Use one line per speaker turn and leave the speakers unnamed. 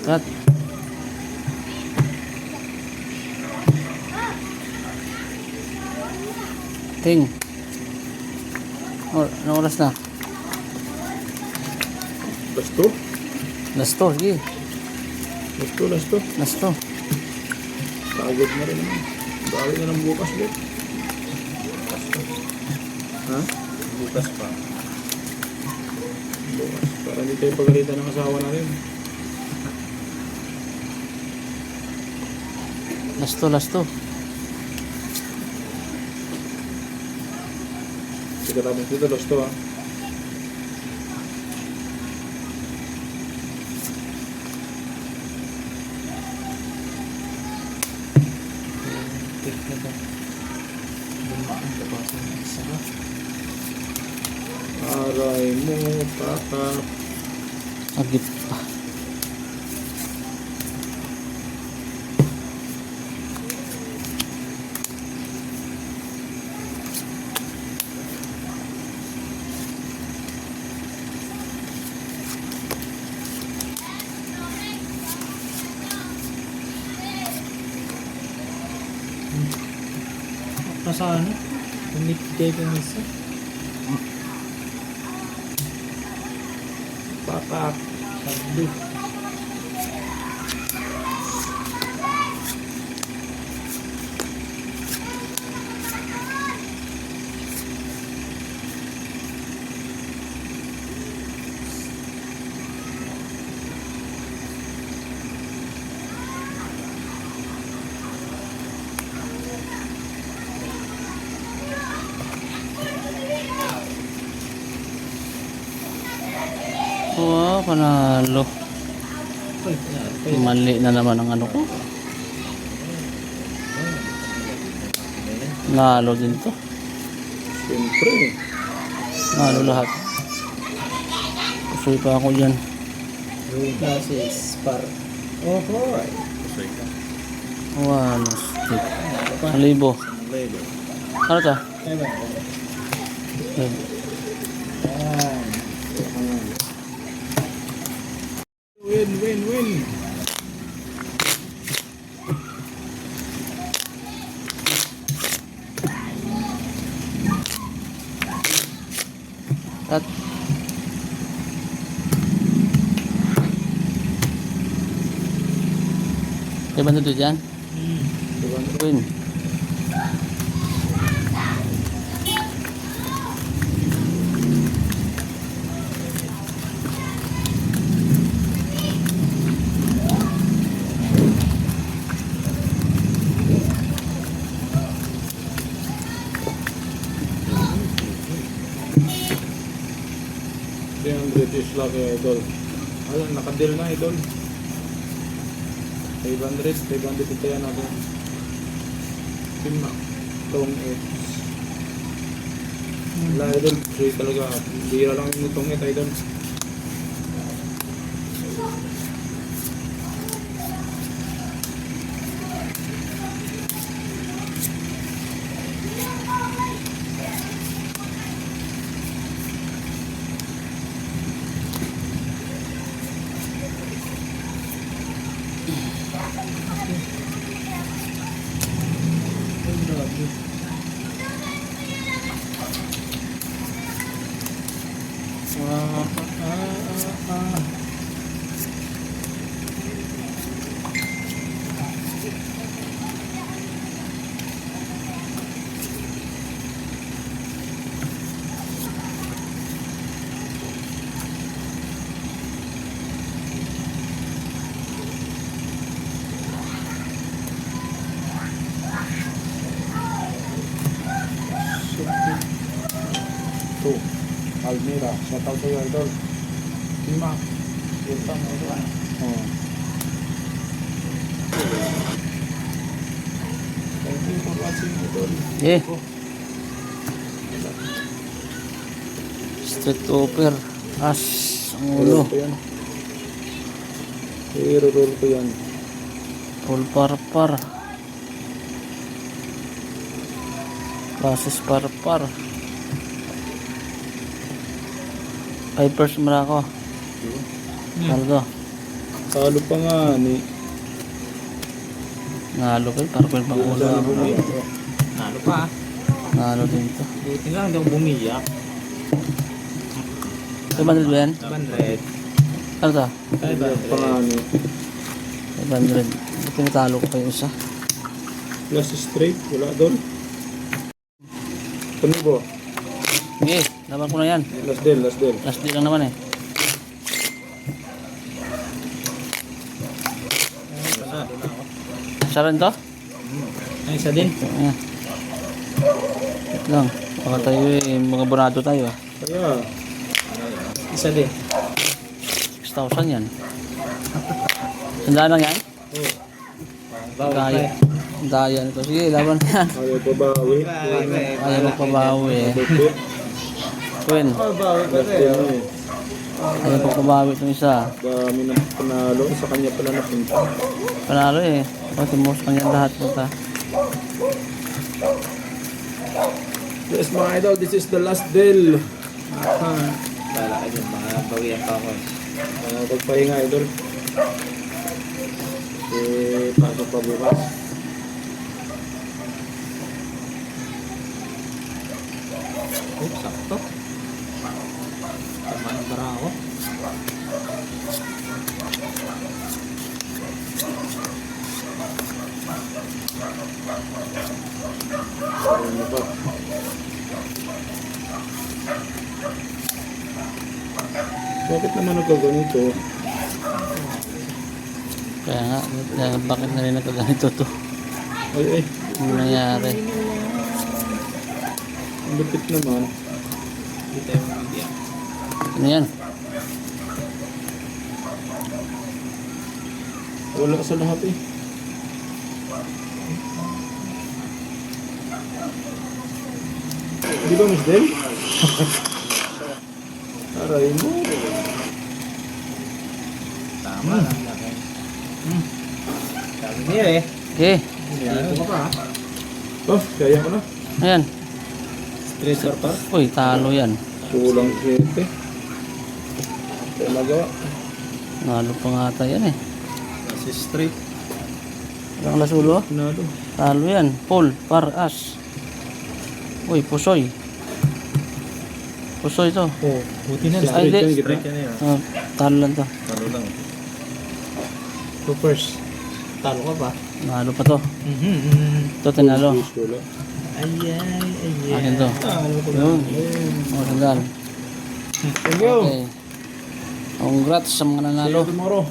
Cut. Ting. Anong oras na?
Lasto?
Lasto, sige.
Lasto.
Lasto.
Pagod na rin naman. Bawal na lang bukas ulit. Ha?
Bukas pa.
Bukas. Para hindi tayo pagalitan ng asawa natin.
Lasto.
Sigurado dito, lasto ha. Aray mo, papa.
Agit pa.
Nasaan? Umikigay ko ng isa.
Papa.
Sabdo.
Wow, panalo. Mali na naman ang ano ko. Nalo din to.
Siyempre.
Nalo lahat. Pusoy pa ako dyan.
Kasi spar. Oh, boy.
Wow, stick. 1,000. Ano to?
Win.
Cut. Kaya ba nito dyan? Win.
British lang idol. Alam, nakadeal na idol. 500 ito yan natin. Pima. Tong X. Wala idol. Sorry talaga. Bira lang yung tong X idol. Ito, Almira, shout out sa'yo idol. Pima, punta mo ito. Thank you for watching idol.
Yeah. Street over. As ang ulo.
Roll ko yan. I-roll ko yan.
Full par. Process par. 5 pairs muna ako. Talgo.
Talo pa nga ni.
Nalo kayo, para kayo pang ulo.
Nalo pa.
Nalo din to.
Buti lang, hindi ako bumiyak.
500 ba yan?
100.
Ano to?
Pa nga ni.
500. Buti natalo ko pa yung isa.
Plus straight, wala doon. Panibo.
Sige, laban ko na yan.
Last deal, last deal.
Last day lang naman eh.
Panalo na ako.
Isa rin to?
Ay, isa din.
Ayan. Wait lang. Baka tayo eh, mga bonado tayo ah.
Kaya,
Isa din.
6,000 yan. Sandaan lang yan?
Bawal
Kaya. Daya nito. Sige, laban na yan.
ayaw pa bawi.
Ayaw magpabawi eh. Queen,
Bawi pa
Last deal na eh.
ayaw magpabawi itong isa.
Dami ng panalo. Sa kanya pala napunta.
Panalo eh. Pati mo sa kanya lahat punta.
Yes mga idol, this is the last deal.
Kala ka dyan, mga bawian pa ako eh.
Pagpahinga idol. Pasok pa bukas.
Oh, sakto. Tama ng bara ako.
Ano ba? Bakit naman nagkaganito?
Kaya nga, bakit na rin nagkaganito to?
Ay,
Ano nangyari?
ang lupit naman.
Hindi tayo mabiyak.
Ano yan?
Wala sa lahat eh. Di ba, Miss Del? Aray mo.
Tama lang. Sabi niya eh.
Okay.
Dito ka pa.
Oh, kaya ko na.
Ayan.
Stressor pa.
Uy, talo yan.
Kulang 7. Kaya magawa.
Nalo pa nga tayo yan eh.
Kasi straight.
Ang lasulo.
Pinalo.
Talo yan. Paul, par, as. Uy, pusoy. Pusoy to.
Oh, buti na lang.
Ay, hindi.
Straight yan eh.
Oh, talo lang to.
Talo lang. Poopers. Talo ka pa.
Nalo pa to. Ito, tinalo.
Wala.
Ay.
Akin to.
Talo ko
Yun. Oh, sandal.
Thank you.
Okay. Congrats sa mga nanalo.
See you tomorrow.